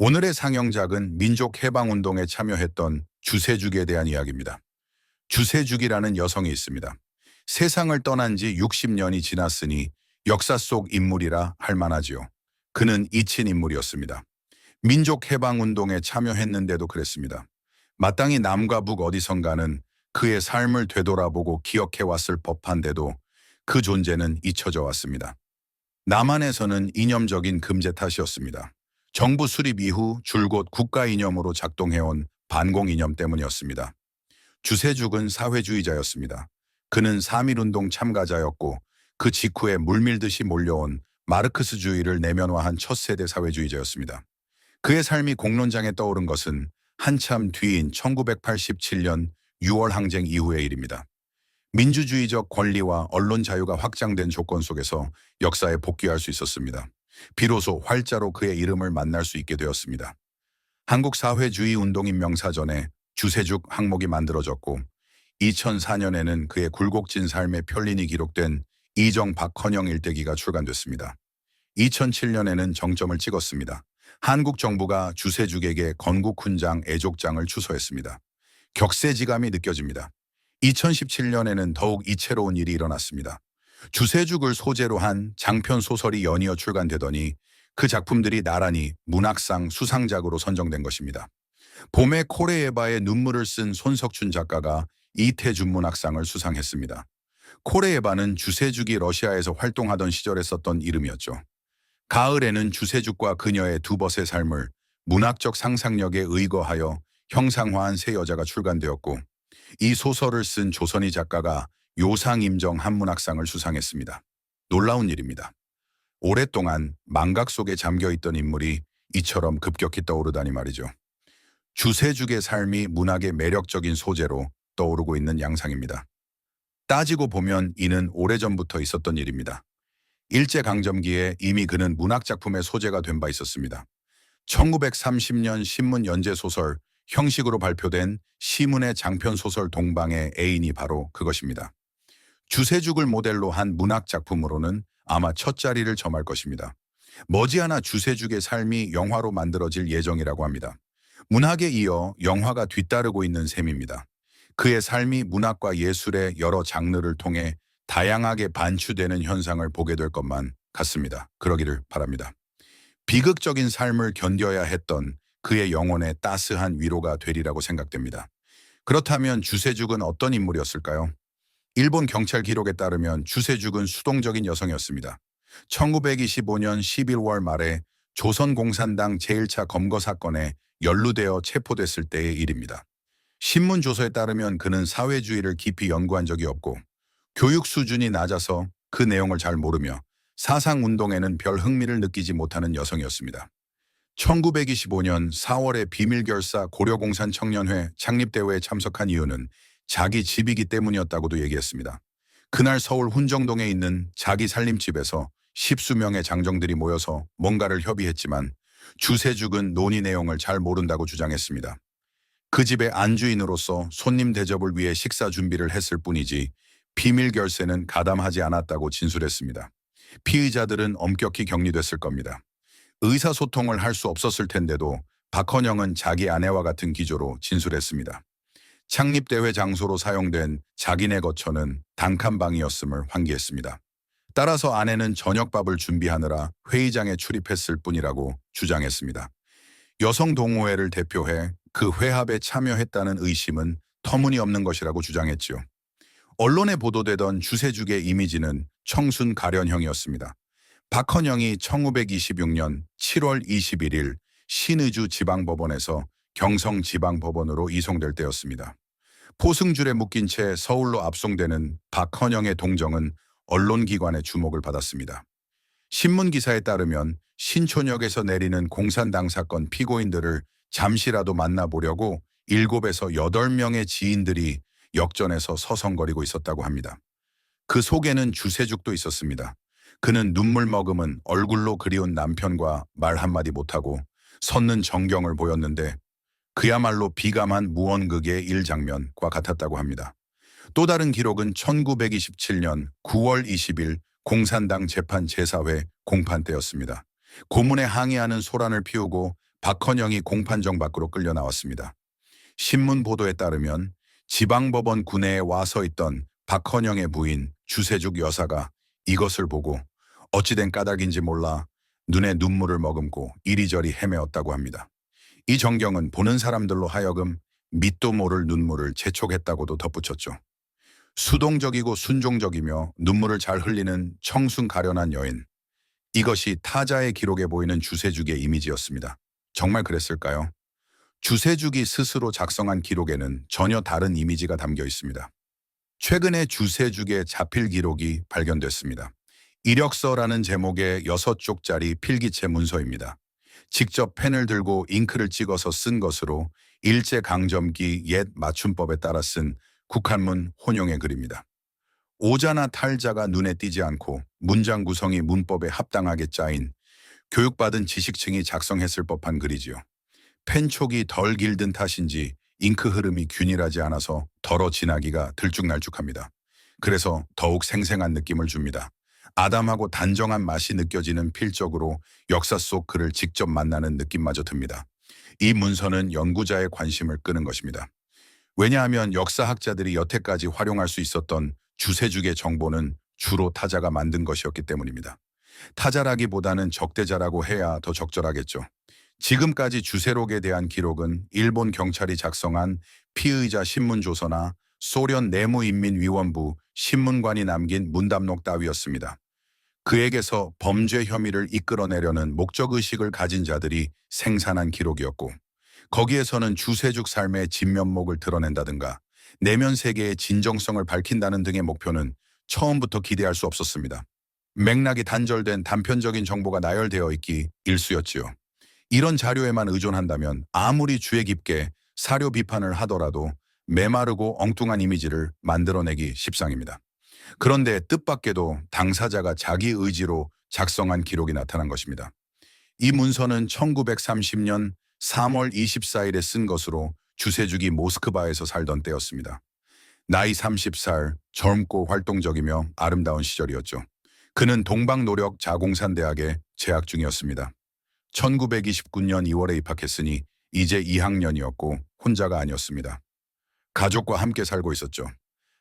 오늘의 상영작은 민족해방운동에 참여했던 주세죽에 대한 이야기입니다. 주세죽이라는 여성이 있습니다. 세상을 떠난 지 60년이 지났으니 역사 속 인물이라 할 만하지요. 그는 잊힌 인물이었습니다. 민족해방운동에 참여했는데도 그랬습니다. 마땅히 남과 북 어디선가는 그의 삶을 되돌아보고 기억해왔을 법한데도 그 존재는 잊혀져 왔습니다. 남한에서는 이념적인 금제 탓이었습니다. 정부 수립 이후 줄곧 국가 이념으로 작동해온 반공 이념 때문이었습니다. 주세죽은 사회주의자였습니다. 그는 3.1운동 참가자였고 그 직후에 물밀듯이 몰려온 마르크스주의를 내면화한 첫 세대 사회주의자였습니다. 그의 삶이 공론장에 떠오른 것은 한참 뒤인 1987년 6월 항쟁 이후의 일입니다. 민주주의적 권리와 언론 자유가 확장된 조건 속에서 역사에 복귀할 수 있었습니다. 비로소 활자로 그의 이름을 만날 수 있게 되었습니다. 한국 사회주의 운동인 명사전에 주세죽 항목이 만들어졌고 2004년에는 그의 굴곡진 삶의 편린이 기록된 이정 박헌영 일대기가 출간됐습니다. 2007년에는 정점을 찍었습니다. 한국 정부가 주세죽에게 건국훈장 애족장을 추서했습니다. 격세지감이 느껴집니다. 2017년에는 더욱 이채로운 일이 일어났습니다. 주세죽을 소재로 한 장편 소설이 연이어 출간되더니 그 작품들이 나란히 문학상 수상작으로 선정된 것입니다. 봄의 코레에바의 눈물을 쓴 손석춘 작가가 이태준 문학상을 수상했습니다. 코레에바는 주세죽이 러시아에서 활동하던 시절에 썼던 이름이었죠. 가을에는 주세죽과 그녀의 두 벗의 삶을 문학적 상상력에 의거하여 형상화한 새 여자가 출간되었고 이 소설을 쓴 조선희 작가가 요상임정 한문학상을 수상했습니다. 놀라운 일입니다. 오랫동안 망각 속에 잠겨있던 인물이 이처럼 급격히 떠오르다니 말이죠. 주세죽의 삶이 문학의 매력적인 소재로 떠오르고 있는 양상입니다. 따지고 보면 이는 오래전부터 있었던 일입니다. 일제강점기에 이미 그는 문학작품의 소재가 된 바 있었습니다. 1930년 신문 연재소설 형식으로 발표된 시문의 장편소설 동방의 애인이 바로 그것입니다. 주세죽을 모델로 한 문학작품으로는 아마 첫 자리를 점할 것입니다. 머지않아 주세죽의 삶이 영화로 만들어질 예정이라고 합니다. 문학에 이어 영화가 뒤따르고 있는 셈입니다. 그의 삶이 문학과 예술의 여러 장르를 통해 다양하게 반추되는 현상을 보게 될 것만 같습니다. 그러기를 바랍니다. 비극적인 삶을 견뎌야 했던 그의 영혼에 따스한 위로가 되리라고 생각됩니다. 그렇다면 주세죽은 어떤 인물이었을까요? 일본 경찰 기록에 따르면 주세죽은 수동적인 여성이었습니다. 1925년 11월 말에 조선공산당 제1차 검거 사건에 연루되어 체포됐을 때의 일입니다. 신문 조서에 따르면 그는 사회주의를 깊이 연구한 적이 없고 교육 수준이 낮아서 그 내용을 잘 모르며 사상운동에는 별 흥미를 느끼지 못하는 여성이었습니다. 1925년 4월에 비밀결사 고려공산청년회 창립대회에 참석한 이유는 자기 집이기 때문이었다고도 얘기했습니다. 그날 서울 훈정동에 있는 자기 살림집에서 십수명의 장정들이 모여서 뭔가를 협의했지만 주세죽은 논의 내용을 잘 모른다고 주장했습니다. 그 집의 안주인으로서 손님 대접을 위해 식사 준비를 했을 뿐이지 비밀 결세는 가담하지 않았다고 진술했습니다. 피의자들은 엄격히 격리됐을 겁니다. 의사소통을 할 수 없었을 텐데도 박헌영은 자기 아내와 같은 기조로 진술했습니다. 창립대회 장소로 사용된 자기네 거처는 단칸방이었음을 환기했습니다. 따라서 아내는 저녁밥을 준비하느라 회의장에 출입했을 뿐이라고 주장했습니다. 여성동호회를 대표해 그 회합에 참여했다는 의심은 터무니없는 것이라고 주장했지요. 언론에 보도되던 주세죽의 이미지는 청순 가련형이었습니다. 박헌영이 1926년 7월 21일 신의주 지방법원에서 경성지방법원으로 이송될 때였습니다. 포승줄에 묶인 채 서울로 압송되는 박헌영의 동정은 언론기관의 주목을 받았습니다. 신문기사에 따르면 신촌역에서 내리는 공산당 사건 피고인들을 잠시라도 만나보려고 7에서 8명의 지인들이 역전에서 서성거리고 있었다고 합니다. 그 속에는 주세죽도 있었습니다. 그는 눈물 머금은 얼굴로 그리운 남편과 말 한마디 못하고 섰는 정경을 보였는데 그야말로 비감한 무언극의 일장면과 같았다고 합니다. 또 다른 기록은 1927년 9월 20일 공산당 재판 제4회 공판 때였습니다. 고문에 항의하는 소란을 피우고 박헌영이 공판정 밖으로 끌려 나왔습니다. 신문 보도에 따르면 지방법원 구내에 와 서 있던 박헌영의 부인 주세죽 여사가 이것을 보고 어찌된 까닭인지 몰라 눈에 눈물을 머금고 이리저리 헤매었다고 합니다. 이 정경은 보는 사람들로 하여금 밑도 모를 눈물을 재촉했다고도 덧붙였죠. 수동적이고 순종적이며 눈물을 잘 흘리는 청순 가련한 여인. 이것이 타자의 기록에 보이는 주세죽의 이미지였습니다. 정말 그랬을까요? 주세죽이 스스로 작성한 기록에는 전혀 다른 이미지가 담겨 있습니다. 최근에 주세죽의 자필 기록이 발견됐습니다. 이력서라는 제목의 6쪽짜리 필기체 문서입니다. 직접 펜을 들고 잉크를 찍어서 쓴 것으로 일제강점기 옛 맞춤법에 따라 쓴 국한문 혼용의 글입니다. 오자나 탈자가 눈에 띄지 않고 문장 구성이 문법에 합당하게 짜인 교육받은 지식층이 작성했을 법한 글이지요. 펜촉이 덜 길든 탓인지 잉크 흐름이 균일하지 않아서 덜어 지나기가 들쭉날쭉합니다. 그래서 더욱 생생한 느낌을 줍니다. 아담하고 단정한 맛이 느껴지는 필적으로 역사 속 글을 직접 만나는 느낌마저 듭니다. 이 문서는 연구자의 관심을 끄는 것입니다. 왜냐하면 역사학자들이 여태까지 활용할 수 있었던 주세죽의 정보는 주로 타자가 만든 것이었기 때문입니다. 타자라기보다는 적대자라고 해야 더 적절하겠죠. 지금까지 주세록에 대한 기록은 일본 경찰이 작성한 피의자 신문조서나 소련 내무인민위원부 신문관이 남긴 문답록 따위였습니다. 그에게서 범죄 혐의를 이끌어내려는 목적의식을 가진 자들이 생산한 기록이었고, 거기에서는 주세죽 삶의 진면목을 드러낸다든가 내면 세계의 진정성을 밝힌다는 등의 목표는 처음부터 기대할 수 없었습니다. 맥락이 단절된 단편적인 정보가 나열되어 있기 일쑤였지요. 이런 자료에만 의존한다면 아무리 주의 깊게 사료 비판을 하더라도 메마르고 엉뚱한 이미지를 만들어내기 십상입니다. 그런데 뜻밖에도 당사자가 자기 의지로 작성한 기록이 나타난 것입니다. 이 문서는 1930년 3월 24일에 쓴 것으로 주세죽이 모스크바에서 살던 때였습니다. 나이 30살, 젊고 활동적이며 아름다운 시절이었죠. 그는 동방노력 자공산대학에 재학 중이었습니다. 1929년 2월에 입학했으니 이제 2학년이었고 혼자가 아니었습니다. 가족과 함께 살고 있었죠.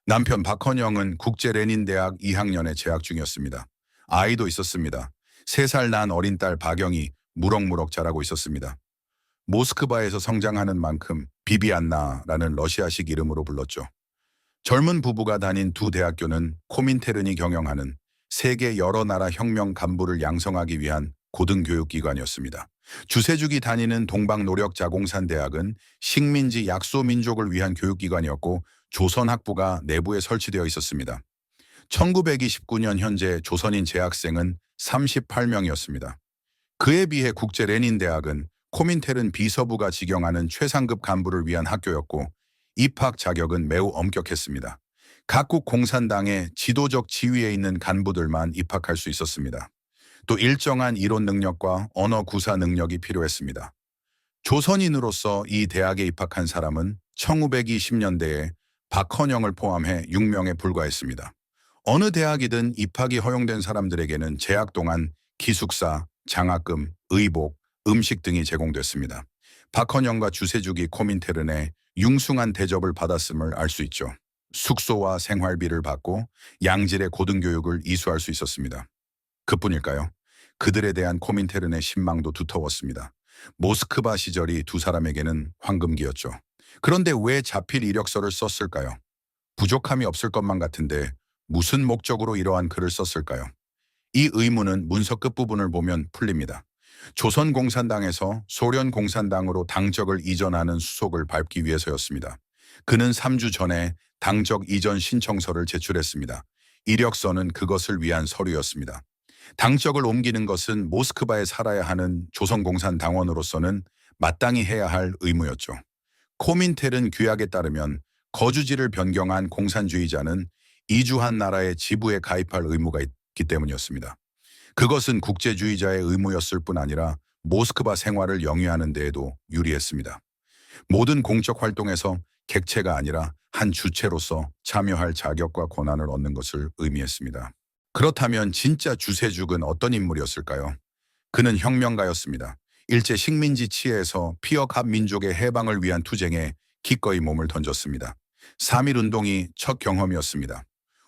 남편 박헌영은 국제레닌대학 2학년에 재학 중이었습니다. 아이도 있었습니다. 3살 난 어린 딸 박영이 무럭무럭 자라고 있었습니다. 모스크바에서 성장하는 만큼 비비안나라는 러시아식 이름으로 불렀죠. 젊은 부부가 다닌 두 대학교는 코민테른이 경영하는 세계 여러 나라 혁명 간부를 양성하기 위한 고등교육기관이었습니다. 주세죽이 다니는 동방노력자공산대학은 식민지 약소민족을 위한 교육기관이었고 조선학부가 내부에 설치되어 있었습니다. 1929년 현재 조선인 재학생은 38명이었습니다. 그에 비해 국제레닌대학은 코민테른 비서부가 직영하는 최상급 간부를 위한 학교였고 입학 자격은 매우 엄격했습니다. 각국 공산당의 지도적 지위에 있는 간부들만 입학할 수 있었습니다. 또 일정한 이론 능력과 언어 구사 능력이 필요했습니다. 조선인으로서 이 대학에 입학한 사람은 1920년대에 박헌영을 포함해 6명에 불과했습니다. 어느 대학이든 입학이 허용된 사람들에게는 재학 동안 기숙사, 장학금, 의복, 음식 등이 제공됐습니다. 박헌영과 주세죽이 코민테른에 융숭한 대접을 받았음을 알 수 있죠. 숙소와 생활비를 받고 양질의 고등교육을 이수할 수 있었습니다. 그뿐일까요? 그들에 대한 코민테른의 신망도 두터웠습니다. 모스크바 시절이 두 사람에게는 황금기였죠. 그런데 왜 자필 이력서를 썼을까요? 부족함이 없을 것만 같은데 무슨 목적으로 이러한 글을 썼을까요? 이 의문은 문서 끝부분을 보면 풀립니다. 조선공산당에서 소련공산당으로 당적을 이전하는 수속을 밟기 위해서였습니다. 그는 3주 전에 당적 이전 신청서를 제출했습니다. 이력서는 그것을 위한 서류였습니다. 당적을 옮기는 것은 모스크바에 살아야 하는 조선공산당원으로서는 마땅히 해야 할 의무였죠. 코민테른 규약에 따르면 거주지를 변경한 공산주의자는 이주한 나라의 지부에 가입할 의무가 있기 때문이었습니다. 그것은 국제주의자의 의무였을 뿐 아니라 모스크바 생활을 영위하는 데에도 유리했습니다. 모든 공적 활동에서 객체가 아니라 한 주체로서 참여할 자격과 권한을 얻는 것을 의미했습니다. 그렇다면 진짜 주세죽은 어떤 인물이었을까요? 그는 혁명가였습니다. 일제 식민지 치에서 피역합 민족의 해방을 위한 투쟁에 기꺼이 몸을 던졌습니다. 3.1 운동이 첫 경험이었습니다.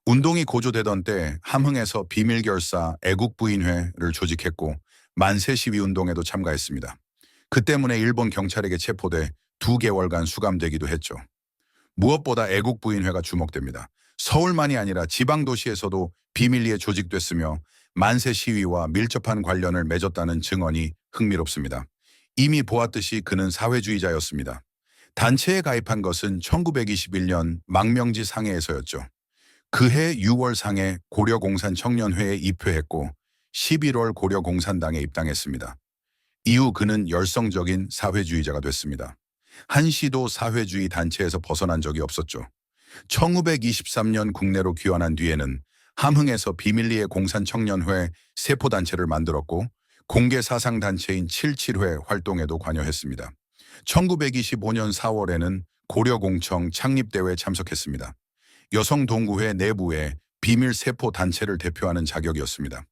운동이 고조되던 때 함흥에서 비밀결사 애국부인회를 조직했고 만세 시위 운동에도 참가했습니다. 그 때문에 일본 경찰에게 체포돼 2개월간 수감되기도 했죠. 무엇보다 애국부인회가 주목됩니다. 서울만이 아니라 지방도시에서도 비밀리에 조직됐으며 만세 시위와 밀접한 관련을 맺었다는 증언이 흥미롭습니다. 이미 보았듯이 그는 사회주의자였습니다. 단체에 가입한 것은 1921년 망명지 상해에서였죠. 그해 6월 상해 고려공산 청년회에 입회했고 11월 고려공산당에 입당했습니다. 이후 그는 열성적인 사회주의자가 됐습니다. 한시도 사회주의 단체에서 벗어난 적이 없었죠. 1923년 국내로 귀환한 뒤에는 함흥에서 비밀리에 공산청년회 세포단체를 만들었고 공개 사상단체인 77회 활동에도 관여했습니다. 1925년 4월에는 고려공청 창립대회에 참석했습니다. 여성동구회 내부의 비밀세포단체를 대표하는 자격이었습니다.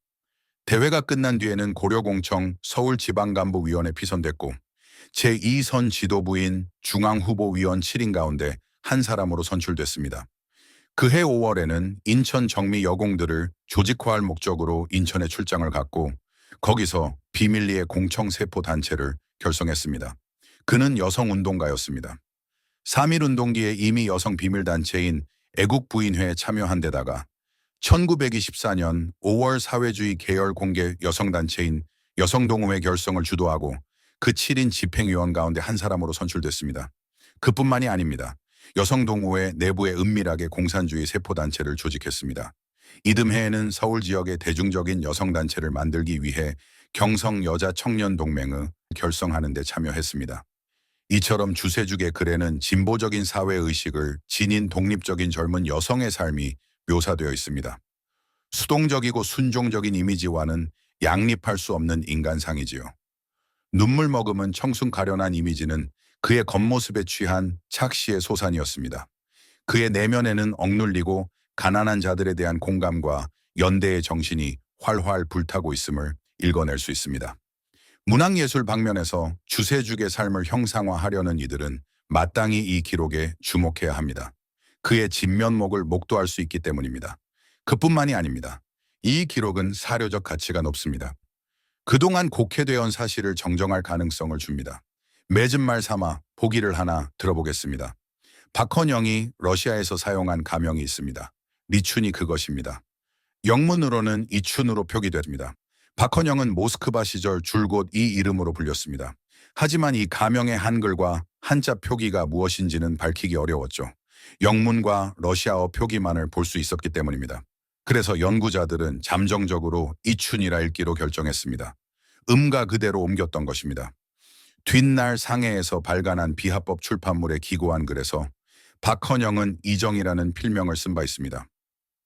대회가 끝난 뒤에는 고려공청 서울지방간부위원회 피선됐고 제2선 지도부인 중앙후보위원 7인 가운데 한 사람으로 선출됐습니다. 그해 5월에는 인천 정미 여공들을 조직화할 목적으로 인천에 출장을 갔고 거기서 비밀리에 공청세포단체를 결성했습니다. 그는 여성운동가였습니다. 3.1 운동기에 이미 여성 비밀단체인 애국부인회에 참여한 데다가 1924년 5월 사회주의 계열 공개 여성단체인 여성동호회 결성을 주도하고 그 7인 집행위원 가운데 한 사람으로 선출됐습니다. 그뿐만이 아닙니다. 여성동호회 내부에 은밀하게 공산주의 세포단체를 조직했습니다. 이듬해에는 서울 지역의 대중적인 여성단체를 만들기 위해 경성여자청년동맹을 결성하는 데 참여했습니다. 이처럼 주세죽의 글에는 진보적인 사회의식을 지닌 독립적인 젊은 여성의 삶이 묘사되어 있습니다. 수동적이고 순종적인 이미지와는 양립할 수 없는 인간상이지요. 눈물 머금은 청순 가련한 이미지는 그의 겉모습에 취한 착시의 소산이었습니다. 그의 내면에는 억눌리고 가난한 자들에 대한 공감과 연대의 정신이 활활 불타고 있음을 읽어낼 수 있습니다. 문학예술 방면에서 주세죽의 삶을 형상화하려는 이들은 마땅히 이 기록에 주목해야 합니다. 그의 진면목을 목도할 수 있기 때문입니다. 그뿐만이 아닙니다. 이 기록은 사료적 가치가 높습니다. 그동안 곡해되어 온 사실을 정정할 가능성을 줍니다. 맺은 말 삼아 보기를 하나 들어보겠습니다. 박헌영이 러시아에서 사용한 가명이 있습니다. 리춘이 그것입니다. 영문으로는 이춘으로 표기됩니다. 박헌영은 모스크바 시절 줄곧 이 이름으로 불렸습니다. 하지만 이 가명의 한글과 한자 표기가 무엇인지는 밝히기 어려웠죠. 영문과 러시아어 표기만을 볼 수 있었기 때문입니다. 그래서 연구자들은 잠정적으로 이춘이라 읽기로 결정했습니다. 음가 그대로 옮겼던 것입니다. 뒷날 상해에서 발간한 비합법 출판물에 기고한 글에서 박헌영은 이정이라는 필명을 쓴 바 있습니다.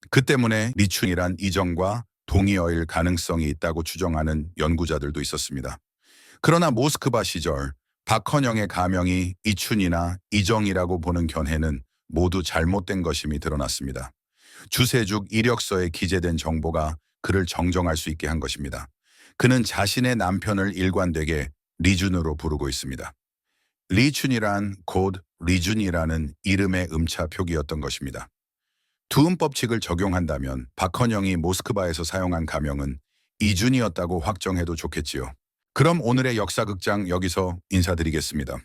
그 때문에 리춘이란 이정과 동의어일 가능성이 있다고 추정하는 연구자들도 있었습니다. 그러나 모스크바 시절 박헌영의 가명이 이춘이나 이정이라고 보는 견해는 모두 잘못된 것임이 드러났습니다. 주세죽 이력서에 기재된 정보가 그를 정정할 수 있게 한 것입니다. 그는 자신의 남편을 일관되게 리준으로 부르고 있습니다. 리춘이란 곧 리준이라는 이름의 음차 표기였던 것입니다. 두음법칙을 적용한다면 박헌영이 모스크바에서 사용한 가명은 이준이었다고 확정해도 좋겠지요. 그럼 오늘의 역사극장 여기서 인사드리겠습니다.